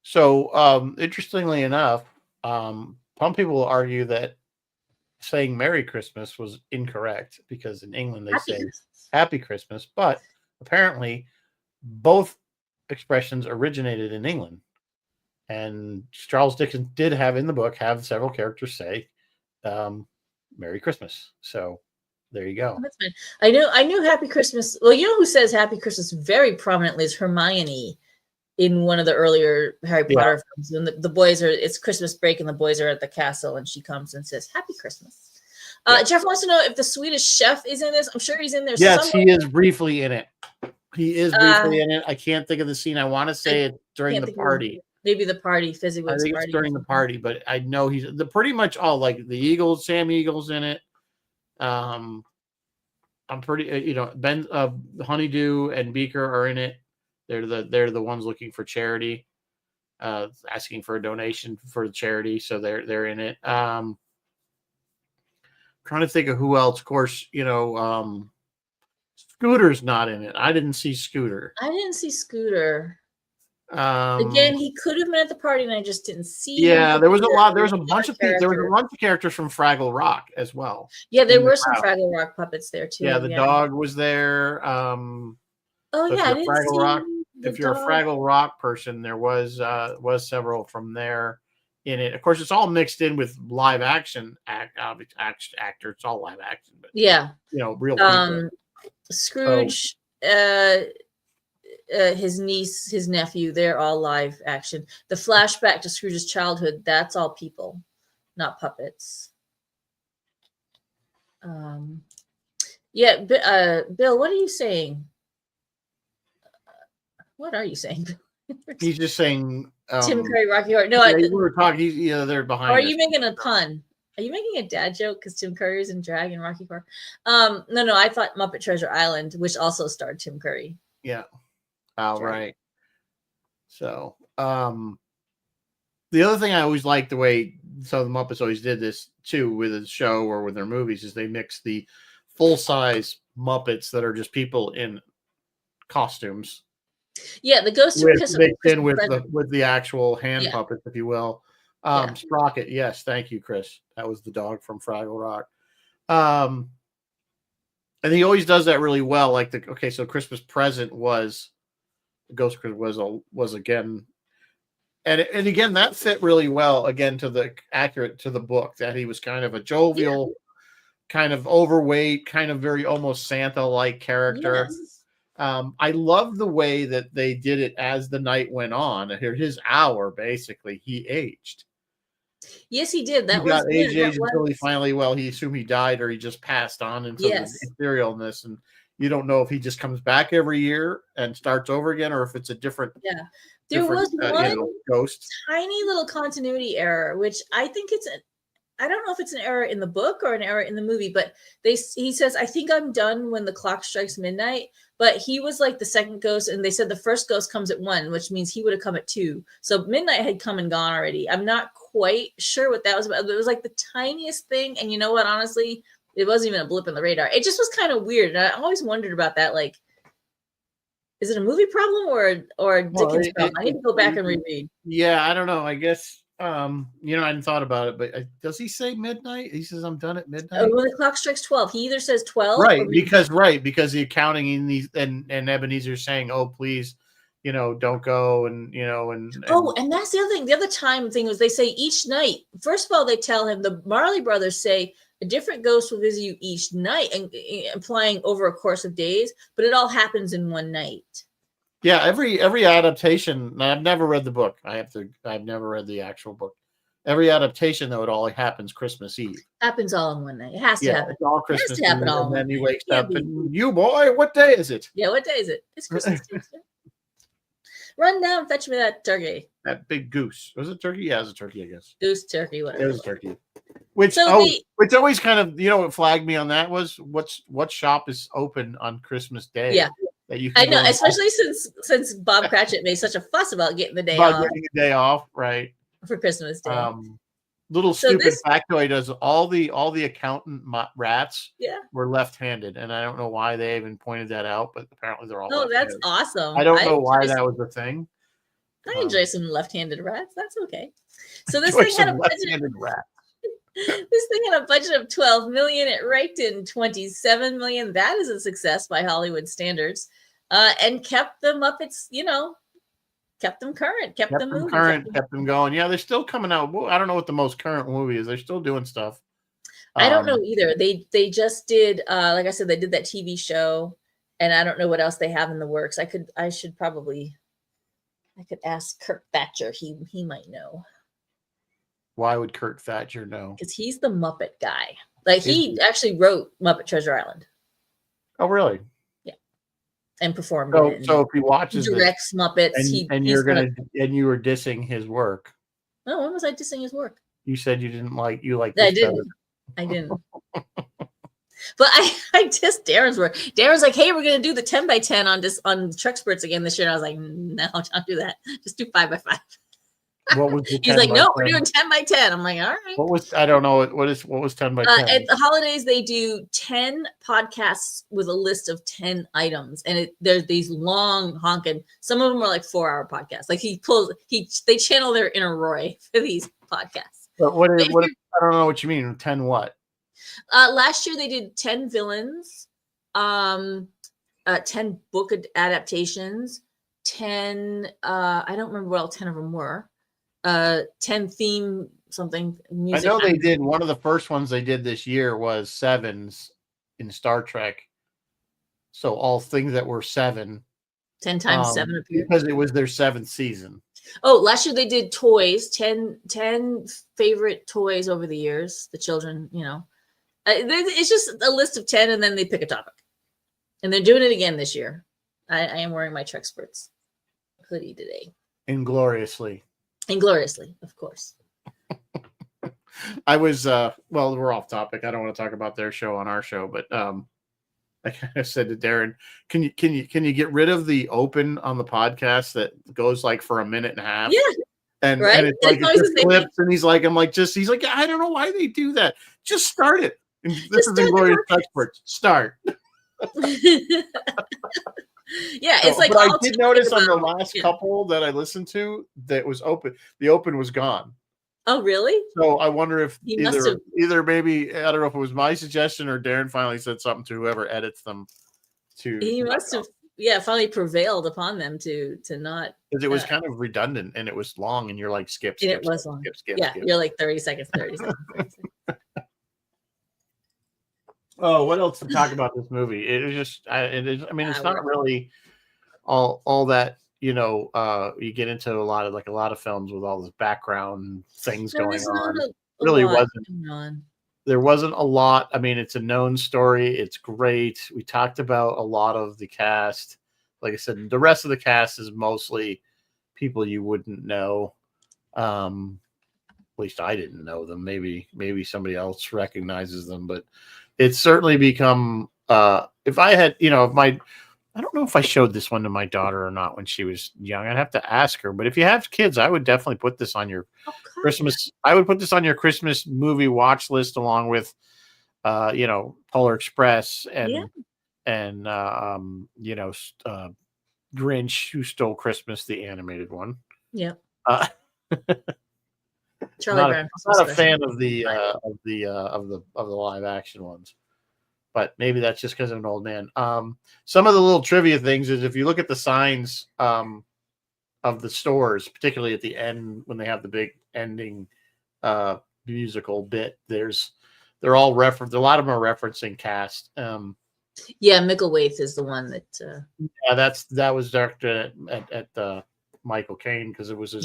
So, interestingly enough, some people will argue that saying Merry Christmas was incorrect because in England they Happy say Christmas. Happy Christmas, but apparently both expressions originated in England. And Charles Dickens did have several characters say Merry Christmas. So there you go. That's fine. I knew Happy Christmas. Well, you know who says Happy Christmas very prominently is Hermione in one of the earlier Harry Potter films. When the boys it's Christmas break and the boys are at the castle and she comes and says Happy Christmas. Jeff wants to know if the Swedish chef is in this. I'm sure he's in there. Yes, somewhere. he is briefly in it. He is briefly in it. I can't think of the scene. I want to say it during the party. Maybe the party, Fezziwig's I think party. it's during the party, but I know he's pretty much all like the Eagles, Sam Eagles in it. I'm pretty, Ben, Honeydew and Beaker are in it. They're the ones looking for charity, asking for a donation for the charity, so they're in it. Trying to think of who else. Of course, Scooter's not in it. I didn't see Scooter. Again, he could have been at the party, and I just didn't see. Yeah, there was a lot. There was a bunch of people. There was a bunch of characters from Fraggle Rock as well. Yeah, there were some Fraggle Rock puppets there too. Yeah, the dog was there. Oh yeah, I didn't Fraggle see Rock. the If you're dog. a Fraggle Rock person, there was several from there in it. Of course, it's all mixed in with live action actor. It's all live action, but yeah, real people. Scrooge, his niece, his nephew, they're all live action. The flashback to Scrooge's childhood, that's all people, not puppets. Yeah, Bill, what are you saying? What are you saying? He's just saying Tim Curry, Rocky Horror. No, we were talking. They're behind. Or are you making a pun? Are you making a dad joke because Tim Curry is in drag in Rocky Horror? No, I thought Muppet Treasure Island, which also starred Tim Curry. Yeah. Right. So, the other thing I always liked the way some of the Muppets always did this too with a show or with their movies is they mix the full-size Muppets that are just people in costumes. Yeah, the Ghost of Christmas mixed in with the actual hand puppets, if you will. Sprocket, yes, thank you, Chris. That was the dog from Fraggle Rock. And he always does that really well. Like so Christmas Present was Ghost was again, and again that fit really well again to the book, that he was kind of a jovial, kind of overweight, kind of very almost Santa-like character. Yes. I love the way that they did it as the night went on. His hour, basically, he aged. Yes, he did. That he got aged until he finally, he assumed he died or he just passed on into the etherealness. And you don't know if he just comes back every year and starts over again, or if it's a different. Yeah, there was one ghost, tiny little continuity error, which I think I don't know if it's an error in the book or an error in the movie, but he says, I think I'm done when the clock strikes midnight. But he was like the second ghost, and they said the first ghost comes at 1, which means he would have come at 2. So midnight had come and gone already. I'm not quite sure what that was about. It was like the tiniest thing. And you know what? Honestly, it wasn't even a blip in the radar. It just was kind of weird. And I always wondered about that. Like, is it a movie problem or Dickens problem? I need to go back and reread. Yeah, I don't know. I guess. I hadn't thought about it, but does he say midnight? He says, I'm done at midnight. When the clock strikes 12, he either says 12. Right, because the accounting in these and Ebenezer saying, oh, please, don't go. And that's the other thing. The other time thing was they say each night. First of all, they tell him, the Marley brothers say a different ghost will visit you each night, and implying over a course of days, but it all happens in one night. Yeah, every adaptation. I've never read the book. I've never read the actual book. Every adaptation, though, it all happens Christmas Eve. Happens all in one night. It has to happen. It's all Christmas Eve, and then he wakes up and you boy, what day is it? Yeah, what day is it? It's Christmas Eve. Run down, fetch me that turkey. That big goose. Was it turkey? Yeah, it was a turkey, I guess. Goose, turkey, It whatever. was a turkey. Which So which always kind of, you know, what flagged me on that was what shop is open on Christmas Day. Yeah. That you I can know, go and especially since Bob Cratchit made such a fuss about getting the day about off getting a day off, right? for Christmas Day. Little So stupid this- factoid does all the accountant rats Yeah. were left-handed, and I don't know why they even pointed that out, but apparently they're all Oh, that's left-handed. awesome. I don't know why that was a thing. I enjoy some left-handed rats. That's okay. So this enjoy thing had some a budget. left-handed rat. This thing had a budget of 12 million. It raked in 27 million. That is a success by Hollywood standards, and kept the Muppets, you know, kept them current, kept them moving, current, kept them going. Yeah, they're still coming out. Well, I don't know what the most current movie is. They're still doing stuff. I don't know either. They just did, like I said, they did that TV show, and I don't know what else they have in the works. I could ask Kirk Thatcher. He might know. Why would Kurt Thatcher know? Because he's the Muppet guy. Like he actually wrote Muppet Treasure Island. Oh, really? Yeah, and performed it. So if he watches, he directs Muppets, and you were dissing his work. No, when was I dissing his work? You said you didn't like. You like. I didn't. But I dissed Darren's work. Darren's like, "Hey, we're gonna do the 10 by 10 on Truckspurts again this year." And I was like, "No, don't do that. Just do 5 by 5." What was the He's like, "No, we're doing 10 by 10." I'm like, "All right." What was, I don't know, what was 10 by 10? At the holidays, they do 10 podcasts with a list of 10 items, and there's these long honking. Some of them are like 4-hour podcasts. Like they channel their inner Roy for these podcasts. But what I don't know what you mean. 10 what? Last year they did 10 villains, 10 book adaptations, 10. I don't remember what all 10 of them were. 10 theme something music. I know they did. One of the first ones they did this year was sevens in Star Trek. So all things that were 7. 10 times 7 appeared. Because it was their 7th season. Oh, last year they did toys, 10 favorite toys over the years. The children, you know. It's just a list of 10, and then they pick a topic. And they're doing it again this year. I am wearing my Truckspurts hoodie today. Ingloriously, of course. I was well, we're off topic. I don't want to talk about their show on our show, but I kind of said to Darren, can you get rid of the open on the podcast that goes like for a minute and a half? Yeah. And it's like it's just clips, and he's like, I don't know why they do that. Just start it. And this is Inglorious Truckspurts. Start. Yeah, it's like. But I did notice on the last couple that I listened to that was open. The open was gone. Oh, really? So I wonder if either maybe, I don't know if it was my suggestion or Darren finally said something to whoever edits them. He must have, finally prevailed upon them to not. Because it was kind of redundant and it was long, and you're like skip. It was long. Skip. You're like 30 seconds. Oh, what else to talk about this movie? It was just, it's not really all that, you get into a lot of films with all this background things going on. Really wasn't. There wasn't a lot. I mean, it's a known story. It's great. We talked about a lot of the cast. Like I said, the rest of the cast is mostly people you wouldn't know. At least I didn't know them. Maybe somebody else recognizes them, but it's certainly become, if I had, I don't know if I showed this one to my daughter or not when she was young. I'd have to ask her, but if you have kids, I would definitely put this on your Christmas. I would put this on your Christmas movie watch list along with, Polar Express and Grinch Who Stole Christmas, the animated one. Yeah. Charlie Brown. I'm not a fan of the live action ones, but maybe that's just because I'm an old man. Some of the little trivia things is if you look at the signs of the stores, particularly at the end when they have the big ending musical bit, they're all referenced. A lot of them are referencing cast. Micklethwait is the one that. That was directed at Michael Caine because it was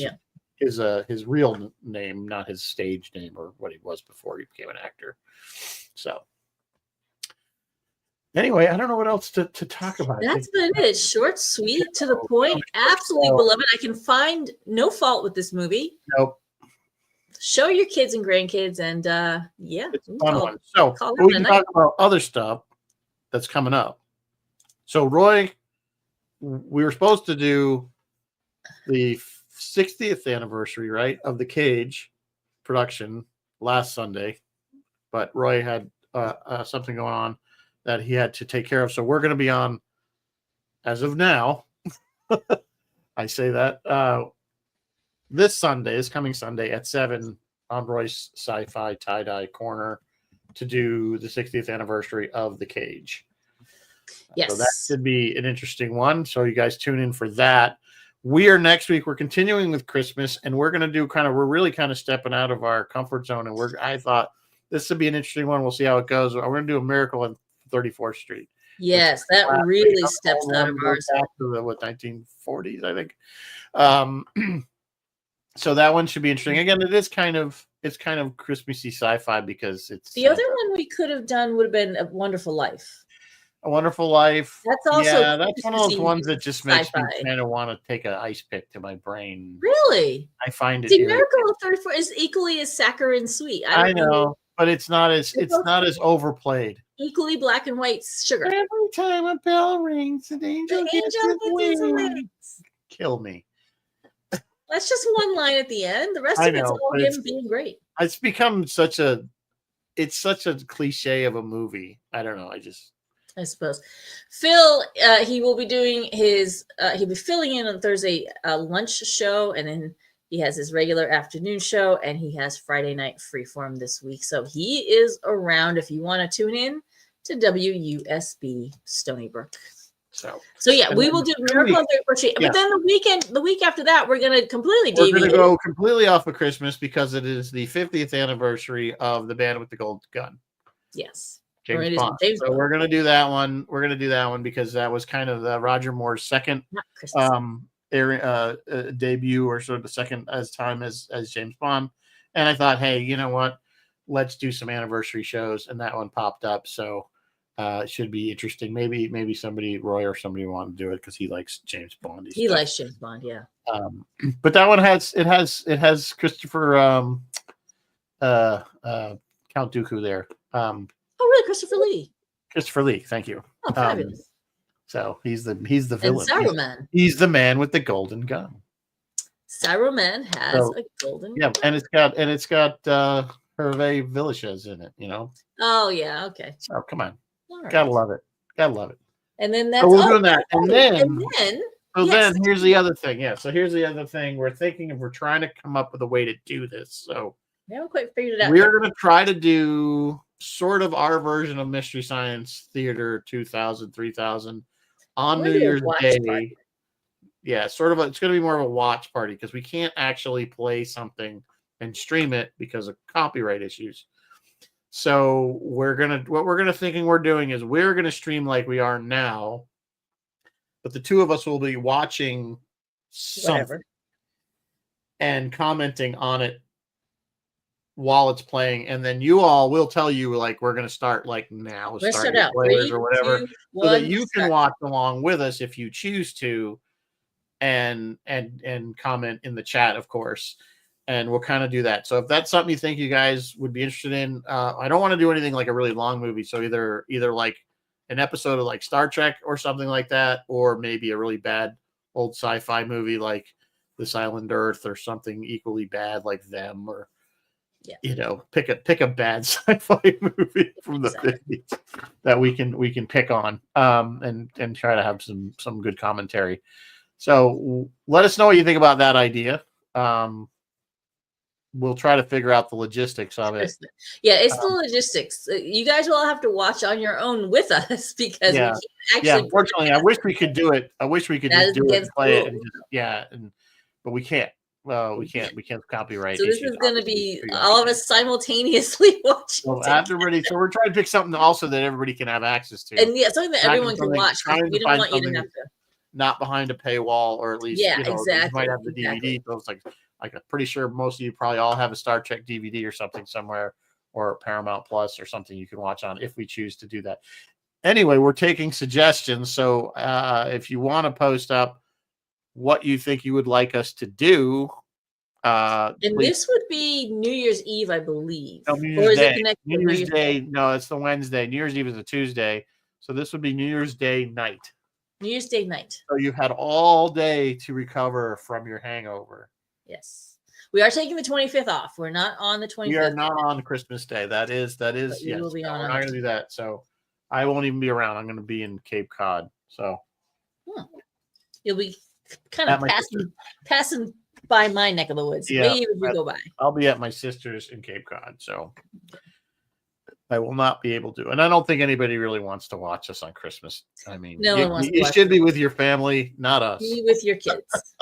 his real name, not his stage name or what he was before he became an actor. So Anyway, I don't know what else to talk about. That's what it is. Short, sweet, to the point. Absolutely beloved. I can find no fault with this movie. Nope. Show your kids and grandkids, and yeah, it's a fun one. So we can talk about other stuff that's coming up. So Roy, we were supposed to do the 60th anniversary, right, of the Cage production last Sunday, but Roy had something going on that he had to take care of. So we're going to be on, as of now, I say that, this coming Sunday at 7 on Roy's Sci-Fi Tie-Dye Corner to do the 60th anniversary of the Cage. Yes. So that should be an interesting one. So you guys tune in for that. Next week, we're continuing with Christmas, and we're going to do we're really kind of stepping out of our comfort zone. And I thought this would be an interesting one. We'll see how it goes. We're going to do a Miracle on 34th Street. Yes, that really steps out of ours. Back to the 1940s, I think. So that one should be interesting. Again, it's kind of Christmassy sci-fi because it's the other one we could have done would have been A Wonderful Life. A Wonderful Life. That's also that's one of those ones that just makes me kind of want to take an ice pick to my brain. Really? I find it. The Miracle on 34 is equally as saccharine sweet. I know, but it's not as overplayed. Equally black and white sugar. Every time a bell rings, an angel gets his wings. Kill me. That's just one line at the end. The rest of it's all him being great. It's become such a cliche of a movie. I don't know. I suppose. Phil, he will be doing he'll be filling in on Thursday lunch show, and then he has his regular afternoon show, and he has Friday night freeform this week. So he is around if you want to tune in to WUSB Stony Brook. So yeah, we will do Miracle on 34th Street. But then the week after that, we're going to completely deviate. We're going to go completely off of Christmas because it is the 50th anniversary of the Band with the Gold Gun. Yes. James Bond. So we're going to do that one. We're going to do that one because that was kind of Roger Moore's second debut, or sort of the second time as James Bond. And I thought, hey, you know what? Let's do some anniversary shows, and that one popped up. So it should be interesting. Maybe somebody, Roy or somebody, will want to do it because he likes James Bond. He likes James Bond, yeah. But that one has Christopher Count Dooku there. Oh, really? Christopher Lee. Christopher Lee, thank you. Oh, fabulous. So he's the villain. And Saruman. He's the man with the golden gun. Saruman has a golden gun. And it's got Hervé Villechaize in it, you know. Oh yeah, okay. Oh, come on. Right. Gotta love it. And then that's we're doing that. And then yes. Here's the other thing. Yeah. So here's the other thing. We're trying to come up with a way to do this. So we haven't quite figured it out. We're gonna try to do sort of our version of Mystery Science Theater 2000, 3000 on New Year's Day. Party. Yeah, sort of. It's going to be more of a watch party because we can't actually play something and stream it because of copyright issues. So we're gonna stream like we are now, but the two of us will be watching something and commenting on it while it's playing, and then you all will tell you like we're going to start like now, start out players or whatever, 2, 1, so that you can watch along with us if you choose to, and comment in the chat, of course, and we'll kind of do that. So if that's something you think you guys would be interested in, I don't want to do anything like a really long movie, so either like an episode of like Star Trek or something like that, or maybe a really bad old sci-fi movie like This Island Earth or something equally bad like Them, or pick a bad sci-fi movie from the 50s that we can pick on and try to have some good commentary. So let us know what you think about that idea. We'll try to figure out the logistics of it. Yeah, it's the logistics. You guys will all have to watch on your own with us because we can't actually. Unfortunately, I wish we could do it. I wish we could just do it and play it. But we can't. Well, we can't copyright. So this is going to be all of us simultaneously watching. Well, everybody. So we're trying to pick something also that everybody can have access to, and something that everyone can watch. We don't want you to have to. Not behind a paywall, or at least exactly. You might have the DVD. So it's like I'm pretty sure most of you probably all have a Star Trek DVD or something somewhere, or Paramount Plus or something you can watch on if we choose to do that. anyway, we're taking suggestions. So if you want to post up what you think you would like us to do, And please. this would be New Year's Eve, I believe. No, New Or Year's is it Day. connected to New Year's Day. No, it's the Wednesday. New Year's Eve is a Tuesday. So this would be New Year's Day night. New Year's Day night. So you've had all day to recover from your hangover. Yes. We are taking the 25th off. We're not on the 25th. We are not on Christmas Day. That is yes. Will be on we're not going to do that. So I won't even be around. I'm going to be in Cape Cod. So you'll be kind of passing by my neck of the woods. Yeah, Maybe you go by. I'll be at my sister's in Cape Cod. So I will not be able to. And I don't think anybody really wants to watch us on Christmas. I mean, no one wants to you watch should be with your family, not us. Be with your kids.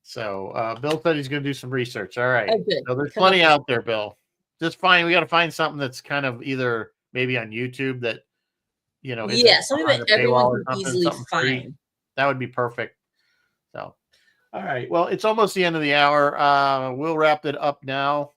So Bill said he's going to do some research. All right. Oh, good. So there's plenty out there, Bill. Just find, we got to find something that's kind of either maybe on YouTube that, yeah, something that everyone can easily find. Free. That would be perfect. So, all right. Well, it's almost the end of the hour. We'll wrap it up now.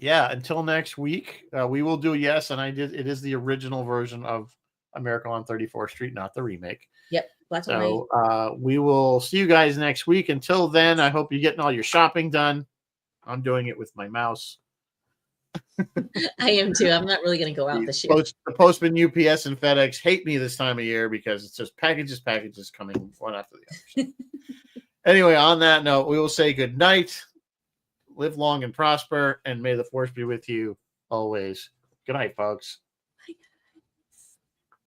Yeah, until next week, we will do Yes, and it is the original version of Miracle on 34th Street, not the remake. Yep. So we will see you guys next week. Until then, I hope you're getting all your shopping done. I'm doing it with my mouse. I am too. I'm not really going to go out this year. The postman, UPS, and FedEx hate me this time of year because it's just packages coming one after the other. Anyway, on that note, we will say good night. Live long and prosper, and may the force be with you always. Good night, folks.